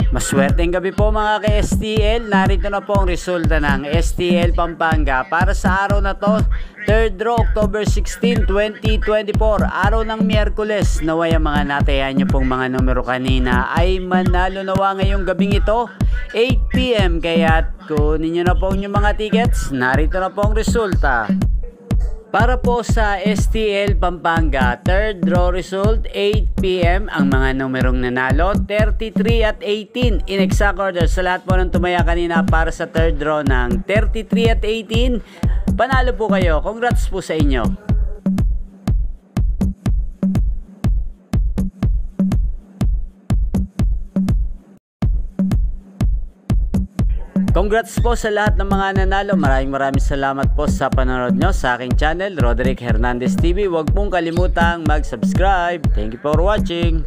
Maswerteng gabi po mga ka-STL. Narito na po ang resulta ng STL Pampanga para sa araw na to, 3rd draw October 16, 2024, araw ng Miyerkules. Naway ang mga natayan nyo pong mga numero kanina ay manalo nawa ngayong gabing ito 8 PM. Kaya kunin nyo na po yung mga tickets. Narito na po ang resulta. Para po sa STL Pampanga, 3rd draw result, 8 PM, ang mga numerong nanalo, 33 at 18. In exact order sa lahat po ng tumaya kanina para sa 3rd draw ng 33 at 18. Panalo po kayo. Congrats po sa inyo. Congrats po sa lahat ng mga nanalo. Maraming salamat po sa panonood nyo sa aking channel, Roderick Hernandez TV. Huwag pong kalimutang mag-subscribe. Thank you for watching.